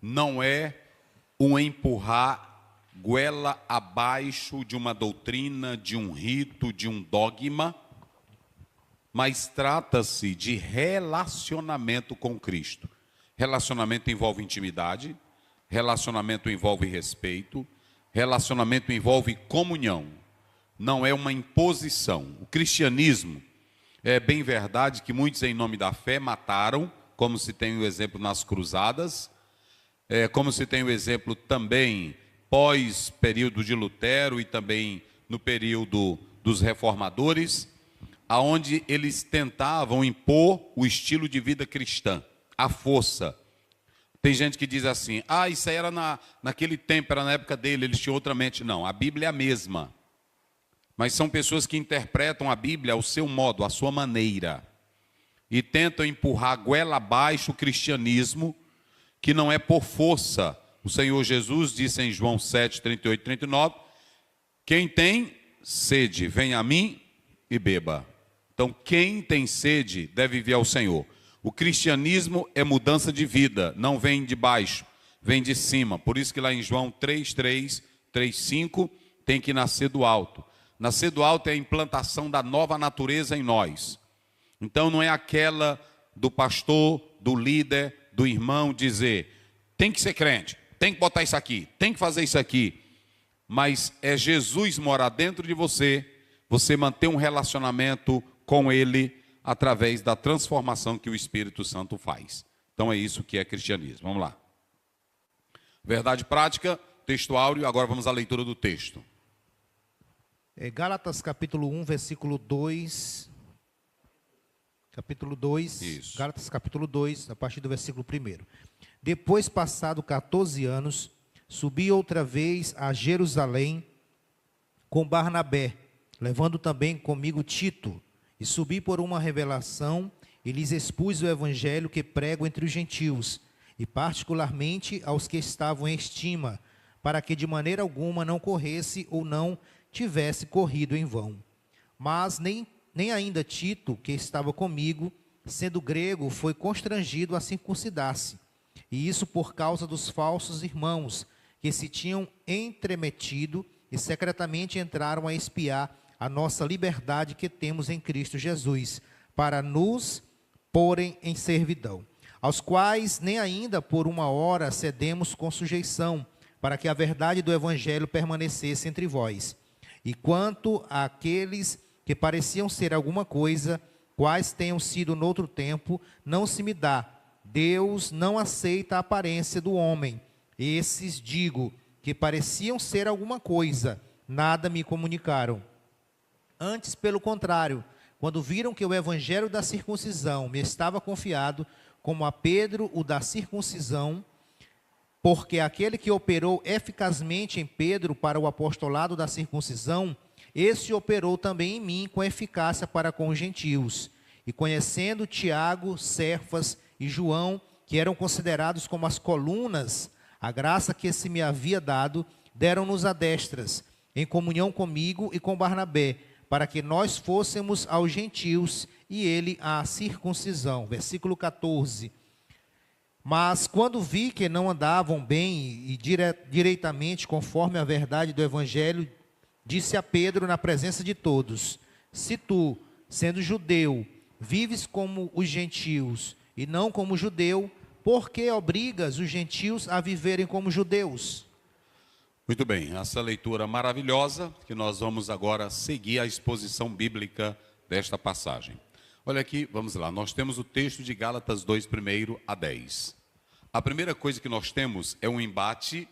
não é um empurrar goela abaixo de uma doutrina, de um rito, de um dogma, mas trata-se de relacionamento com Cristo. Relacionamento envolve intimidade, relacionamento envolve respeito, relacionamento envolve comunhão, não é uma imposição. O cristianismo, é bem verdade que muitos em nome da fé mataram, como se tem o exemplo nas cruzadas, como se tem o exemplo também pós-período de Lutero e também no período dos reformadores, aonde eles tentavam impor o estilo de vida cristã, à força. Tem gente que diz assim, isso aí era naquele tempo, era na época dele, eles tinham outra mente. Não, a Bíblia é a mesma. Mas são pessoas que interpretam a Bíblia ao seu modo, à sua maneira. E tentam empurrar goela abaixo o cristianismo, que não é por força. O Senhor Jesus disse em João 7, 38 e 39, quem tem sede, venha a mim e beba. Então, quem tem sede deve vir ao Senhor. O cristianismo é mudança de vida, não vem de baixo, vem de cima. Por isso que lá em João 3:3, 3:5, tem que nascer do alto. Nascer do alto é a implantação da nova natureza em nós. Então, não é aquela do pastor, do líder, do irmão dizer, tem que ser crente, tem que botar isso aqui, tem que fazer isso aqui. Mas é Jesus morar dentro de você, você manter um relacionamento com Ele através da transformação que o Espírito Santo faz. Então é isso que é cristianismo. Vamos lá. Verdade prática, texto áureo, agora vamos à leitura do texto. Gálatas capítulo 1, versículo 2. Capítulo 2, isso. Gálatas capítulo 2, a partir do versículo 1. Depois, passado 14 anos, subi outra vez a Jerusalém com Barnabé, levando também comigo Tito, e subi por uma revelação e lhes expus o evangelho que prego entre os gentios, e particularmente aos que estavam em estima, para que de maneira alguma não corresse ou não tivesse corrido em vão. Mas nem ainda Tito, que estava comigo, sendo grego, foi constrangido a circuncidar-se, e isso por causa dos falsos irmãos, que se tinham entremetido e secretamente entraram a espiar a nossa liberdade que temos em Cristo Jesus, para nos porem em servidão, aos quais nem ainda por uma hora cedemos com sujeição, para que a verdade do evangelho permanecesse entre vós. E quanto àqueles que pareciam ser alguma coisa, quais tenham sido noutro tempo, não se me dá. Deus não aceita a aparência do homem. Esses, digo, que pareciam ser alguma coisa, nada me comunicaram. Antes, pelo contrário, quando viram que o evangelho da circuncisão me estava confiado, como a Pedro o da circuncisão, porque aquele que operou eficazmente em Pedro para o apostolado da circuncisão, esse operou também em mim com eficácia para com os gentios. E conhecendo Tiago, Cefas e João, que eram considerados como as colunas, a graça que se me havia dado, deram-nos a destras, em comunhão comigo e com Barnabé, para que nós fôssemos aos gentios e ele à circuncisão. Versículo 14. Mas quando vi que não andavam bem e direitamente conforme a verdade do evangelho, disse a Pedro na presença de todos: se tu, sendo judeu, vives como os gentios e não como judeu, por que obrigas os gentios a viverem como judeus? Muito bem, essa leitura maravilhosa, que nós vamos agora seguir a exposição bíblica desta passagem. Olha aqui, vamos lá, nós temos o texto de Gálatas 2, 1 a 10. A primeira coisa que nós temos é um embate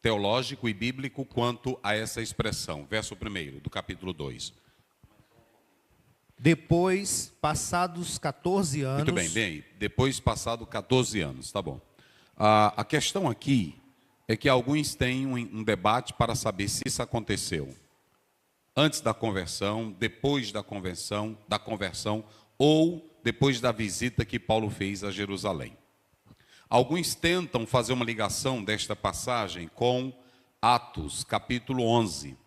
teológico e bíblico quanto a essa expressão. Verso 1 do capítulo 2. Depois, passados 14 anos... Muito bem, depois passado 14 anos, tá bom. A questão aqui é que alguns têm um debate para saber se isso aconteceu antes da conversão, depois da conversão ou depois da visita que Paulo fez a Jerusalém. Alguns tentam fazer uma ligação desta passagem com Atos, capítulo 11.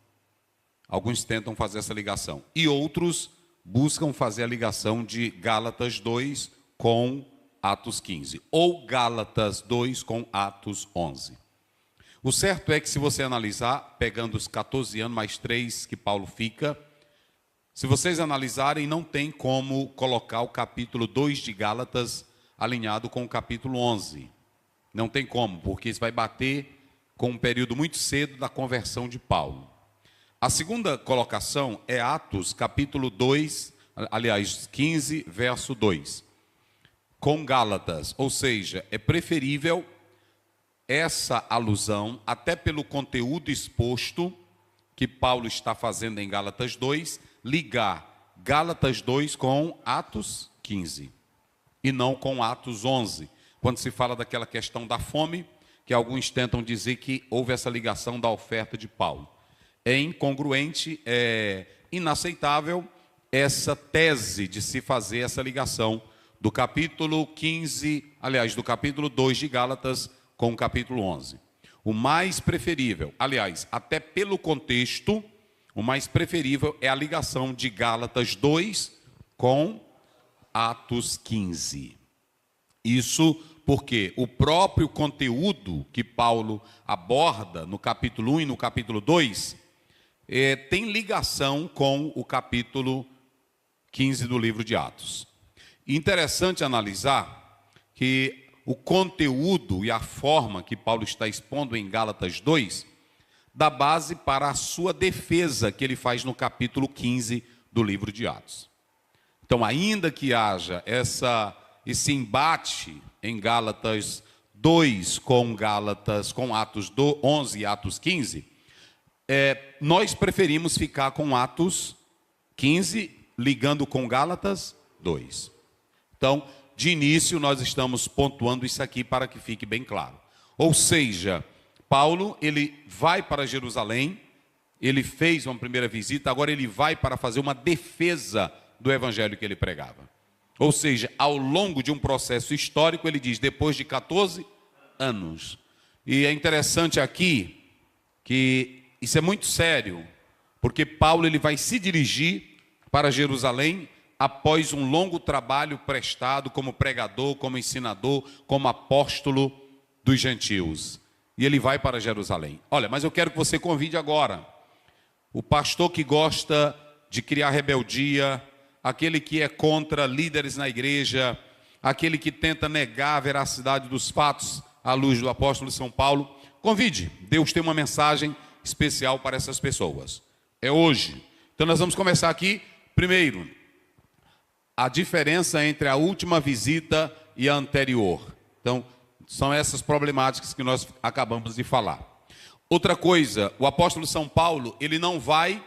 Alguns tentam fazer essa ligação. E outros buscam fazer a ligação de Gálatas 2 com Atos 15, ou Gálatas 2 com Atos 11. O certo é que, se você analisar, pegando os 14 anos mais 3 que Paulo fica, se vocês analisarem, não tem como colocar o capítulo 2 de Gálatas alinhado com o capítulo 11. Não tem como, porque isso vai bater com um período muito cedo da conversão de Paulo. A segunda colocação é Atos, capítulo 2, aliás, 15, verso 2, com Gálatas. Ou seja, é preferível essa alusão, até pelo conteúdo exposto que Paulo está fazendo em Gálatas 2, ligar Gálatas 2 com Atos 15 e não com Atos 11, quando se fala daquela questão da fome, que alguns tentam dizer que houve essa ligação da oferta de Paulo. É incongruente, é inaceitável essa tese de se fazer essa ligação do capítulo 15, aliás, do capítulo 2 de Gálatas com o capítulo 11. O mais preferível, aliás, até pelo contexto, o mais preferível é a ligação de Gálatas 2 com Atos 15. Isso porque o próprio conteúdo que Paulo aborda no capítulo 1 e no capítulo 2 tem ligação com o capítulo 15 do livro de Atos. Interessante analisar que o conteúdo e a forma que Paulo está expondo em Gálatas 2 dá base para a sua defesa que ele faz no capítulo 15 do livro de Atos. Então, ainda que haja esse embate em Gálatas 2 com Atos 11 e Atos 15, nós preferimos ficar com Atos 15 ligando com Gálatas 2. Então, de início, nós estamos pontuando isso aqui para que fique bem claro. Ou seja, Paulo, ele vai para Jerusalém, ele fez uma primeira visita, agora ele vai para fazer uma defesa do evangelho que ele pregava. Ou seja, ao longo de um processo histórico, ele diz, depois de 14 anos. E é interessante aqui que isso é muito sério, porque Paulo ele vai se dirigir para Jerusalém após um longo trabalho prestado como pregador, como ensinador, como apóstolo dos gentios. E ele vai para Jerusalém. Olha, mas eu quero que você convide agora o pastor que gosta de criar rebeldia, aquele que é contra líderes na igreja, aquele que tenta negar a veracidade dos fatos à luz do apóstolo de São Paulo. Convide, Deus tem uma mensagem especial para essas pessoas. É hoje. Então nós vamos começar aqui, primeiro, a diferença entre a última visita e a anterior. Então, são essas problemáticas que nós acabamos de falar. Outra coisa, o apóstolo São Paulo, ele não vai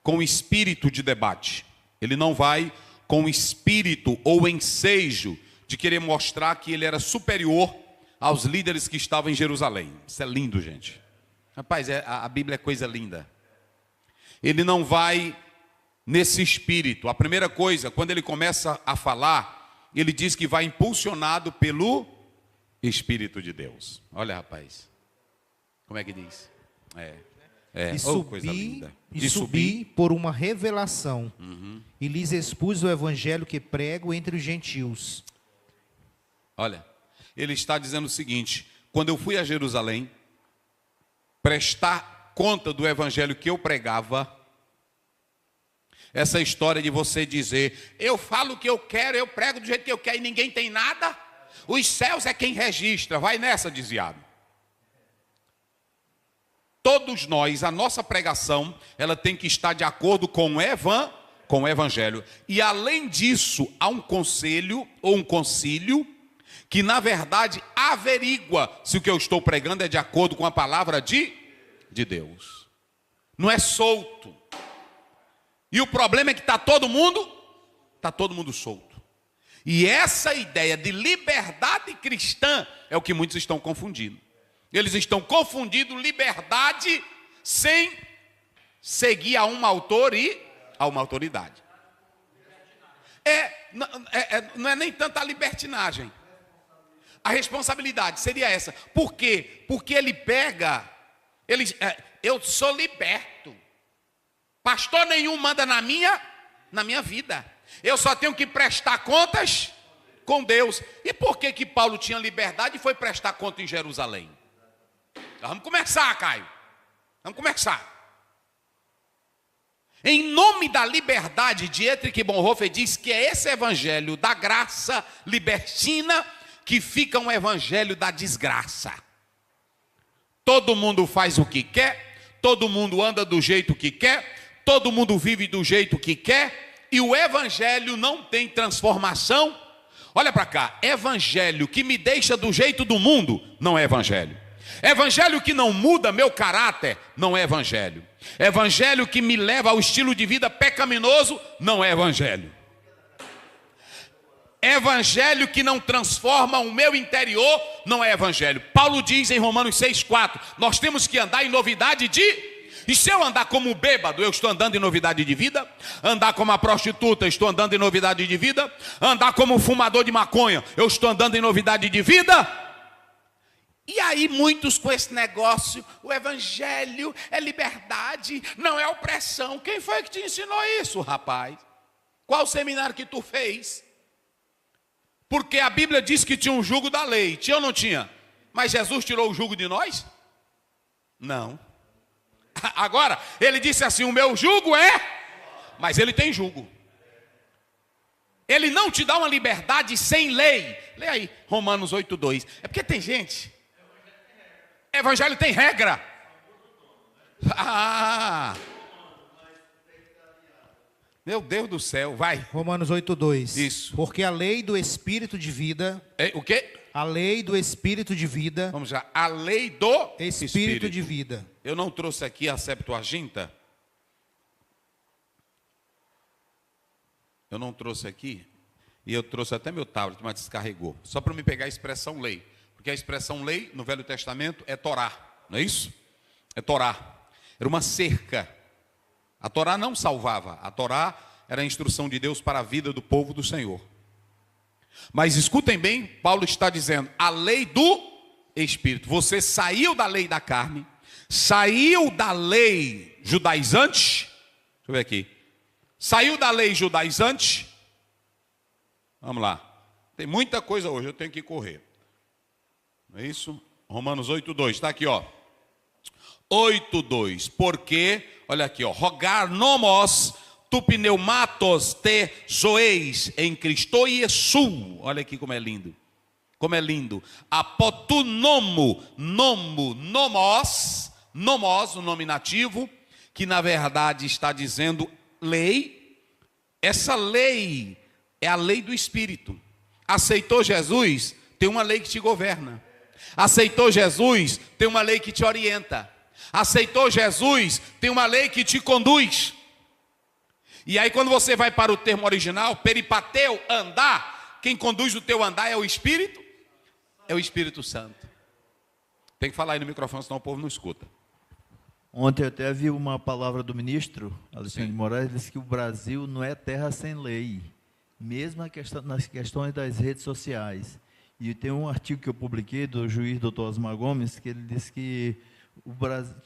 com espírito de debate. Ele não vai com espírito ou ensejo de querer mostrar que ele era superior aos líderes que estavam em Jerusalém. Isso é lindo, gente. Rapaz, a Bíblia é coisa linda. Ele não vai nesse espírito. A primeira coisa, quando ele começa a falar, ele diz que vai impulsionado pelo Espírito de Deus. Olha, rapaz, como é que diz? Coisa linda. E subi por uma revelação, e lhes expus o evangelho que prego entre os gentios. Olha, ele está dizendo o seguinte: quando eu fui a Jerusalém prestar conta do evangelho que eu pregava, essa história de você dizer, eu falo o que eu quero, eu prego do jeito que eu quero e ninguém tem nada, os céus é quem registra, vai nessa, desviado. Todos nós, a nossa pregação, ela tem que estar de acordo com o evangelho. E além disso, há um conselho ou um concílio que na verdade averigua se o que eu estou pregando é de acordo com a palavra de Deus. Não é solto. E o problema é que está todo mundo solto. E essa ideia de liberdade cristã é o que muitos estão confundindo. Eles estão confundindo liberdade sem seguir a um autor e a uma autoridade. Não é nem tanta a libertinagem. A responsabilidade seria essa. Por quê? Porque ele pega, eu sou liberto. Pastor nenhum manda na minha vida. Eu só tenho que prestar contas com Deus. E por que que Paulo tinha liberdade e foi prestar conta em Jerusalém? Vamos começar, Caio. Vamos começar. Em nome da liberdade, Dietrich Bonhoeffer diz que é esse evangelho da graça libertina que fica um evangelho da desgraça. Todo mundo faz o que quer, todo mundo anda do jeito que quer, todo mundo vive do jeito que quer, e o evangelho não tem transformação. Olha para cá, evangelho que me deixa do jeito do mundo, não é evangelho. Evangelho que não muda meu caráter, não é evangelho. Evangelho que me leva ao estilo de vida pecaminoso, não é evangelho. Evangelho que não transforma o meu interior, não é evangelho. Paulo diz em Romanos 6,4, nós temos que andar em novidade de... E se eu andar como bêbado, eu estou andando em novidade de vida? Andar como a prostituta, eu estou andando em novidade de vida? Andar como fumador de maconha, eu estou andando em novidade de vida? E aí muitos com esse negócio, o evangelho é liberdade, não é opressão. Quem foi que te ensinou isso, rapaz? Qual seminário que tu fez? Porque a Bíblia diz que tinha um jugo da lei, tinha ou não tinha? Mas Jesus tirou o jugo de nós? Não. Agora, ele disse assim, o meu jugo é... Mas ele tem jugo. Ele não te dá uma liberdade sem lei. Lê aí, Romanos 8,2. É porque tem gente... Evangelho tem regra. Ah, meu Deus do céu, vai. Romanos 8,2. Isso. Porque a lei do Espírito de vida... O quê? A lei do Espírito de vida... Vamos lá, a lei do Espírito de vida. Eu não trouxe aqui a Septuaginta. Eu não trouxe aqui. E eu trouxe até meu tablet, mas descarregou. Só para me pegar a expressão lei. Porque a expressão lei no Velho Testamento é Torá, não é isso? É Torá. Era uma cerca. A Torá não salvava. A Torá era a instrução de Deus para a vida do povo do Senhor. Mas escutem bem, Paulo está dizendo, a lei do Espírito. Você saiu da lei da carne, saiu da lei judaizante. Deixa eu ver aqui. Saiu da lei judaizante. Vamos lá. Tem muita coisa hoje, eu tenho que correr. Não é isso? Romanos 8,2, está aqui, ó. 8,2, porque, olha aqui, ó, rogar nomos tu pneumatos te zoeis em Cristo Iesu. Olha aqui como é lindo. Como é lindo. Apotu nomos, o nominativo, que na verdade está dizendo lei. Essa lei é a lei do Espírito. Aceitou Jesus, tem uma lei que te governa. Aceitou Jesus, tem uma lei que te orienta. Aceitou Jesus, tem uma lei que te conduz. E aí quando você vai para o termo original, peripateu, andar, quem conduz o teu andar é o Espírito? É o Espírito Santo. Tem que falar aí no microfone, senão o povo não escuta. Ontem eu até vi uma palavra do ministro Alexandre de Moraes, disse que o Brasil não é terra sem lei, mesmo nas questões das redes sociais. E tem um artigo que eu publiquei do juiz Dr. Osmar Gomes, que ele disse que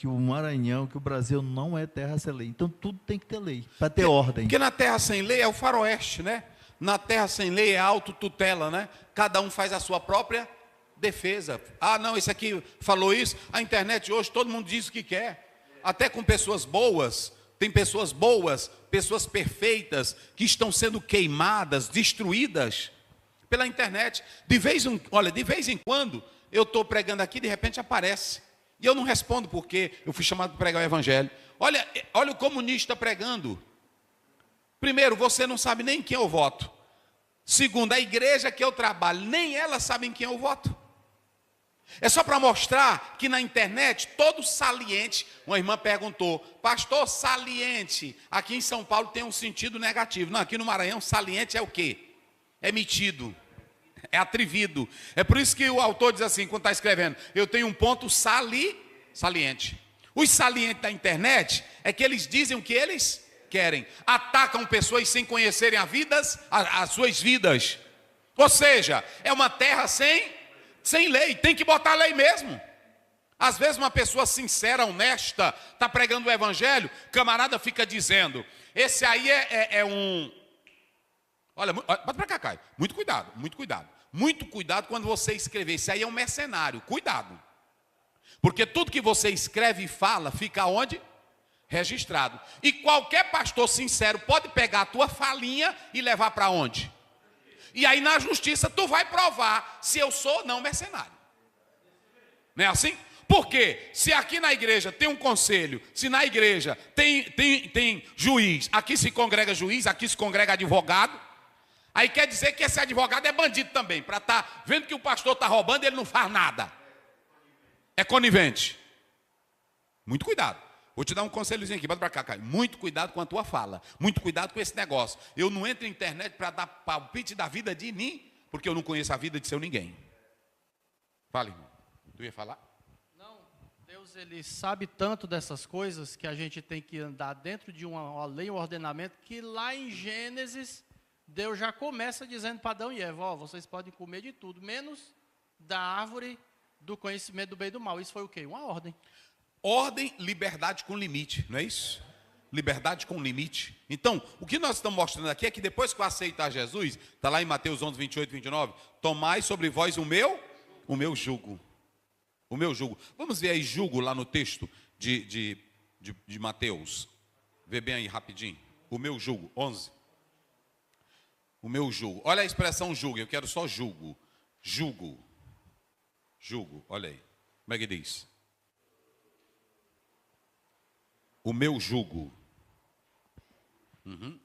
o Maranhão, que o Brasil não é terra sem lei. Então tudo tem que ter lei, para ter ordem. Porque na terra sem lei é o faroeste, né? Na terra sem lei é autotutela, né? Cada um faz a sua própria defesa. Ah, não, esse aqui falou isso. A internet hoje, todo mundo diz o que quer. Até com pessoas boas. Tem pessoas boas, pessoas perfeitas, que estão sendo queimadas, destruídas pela internet. De vez em quando, eu estou pregando aqui, de repente aparece. E eu não respondo porque eu fui chamado para pregar o evangelho. Olha o comunista pregando. Primeiro, você não sabe nem quem eu voto. Segundo, a igreja que eu trabalho, nem elas sabem quem eu voto. É só para mostrar que na internet, todo saliente, uma irmã perguntou, pastor, saliente, aqui em São Paulo tem um sentido negativo. Não, aqui no Maranhão, saliente é o quê? É metido, é atrevido. É por isso que o autor diz assim, quando está escrevendo, eu tenho um ponto saliente. Os salientes da internet é que eles dizem o que eles querem. Atacam pessoas sem conhecerem as suas vidas. Ou seja, é uma terra sem lei, tem que botar lei mesmo. Às vezes uma pessoa sincera, honesta, está pregando o evangelho, camarada fica dizendo, esse aí é um Olha, bota para cá, Caio. Muito cuidado, muito cuidado. Muito cuidado quando você escrever. Isso aí é um mercenário. Cuidado. Porque tudo que você escreve e fala fica onde? Registrado. E qualquer pastor sincero pode pegar a tua falinha e levar para onde? E aí na justiça tu vai provar se eu sou ou não mercenário. Não é assim? Porque se aqui na igreja tem um conselho, se na igreja tem juiz, aqui se congrega juiz, aqui se congrega advogado, aí quer dizer que esse advogado é bandido também, para estar vendo que o pastor está roubando e ele não faz nada. É conivente. Muito cuidado. Vou te dar um conselhozinho aqui, bota para cá, Caio. Muito cuidado com a tua fala. Muito cuidado com esse negócio. Eu não entro na internet para dar palpite da vida de ninguém, porque eu não conheço a vida de seu ninguém. Fala, irmão. Tu ia falar? Não, Deus ele sabe tanto dessas coisas que a gente tem que andar dentro de uma lei, um ordenamento, que lá em Gênesis, Deus já começa dizendo para Adão e Eva, ó, vocês podem comer de tudo, menos da árvore do conhecimento do bem e do mal. Isso foi o quê? Uma ordem. Ordem, liberdade com limite, não é isso? Liberdade com limite. Então, o que nós estamos mostrando aqui é que depois que eu aceitar Jesus, está lá em Mateus 11, 28 e 29, tomai sobre vós o meu jugo. O meu jugo. Vamos ver aí jugo lá no texto de Mateus. Vê bem aí rapidinho. O meu jugo, 11. O meu jugo. Olha a expressão jugo, eu quero só jugo. Jugo. Jugo, olha aí. Como é que diz? O meu jugo. Uhum.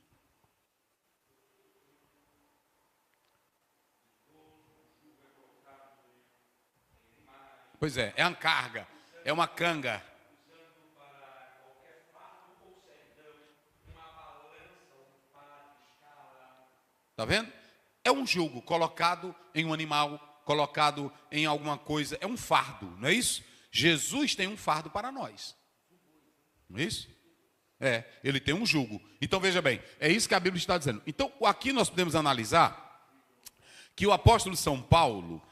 Pois é uma carga, é uma canga. Está vendo? É um jugo colocado em um animal, colocado em alguma coisa, é um fardo, não é isso? Jesus tem um fardo para nós. Não é isso? É, ele tem um jugo. Então veja bem, é isso que a Bíblia está dizendo. Então aqui nós podemos analisar que o apóstolo São Paulo,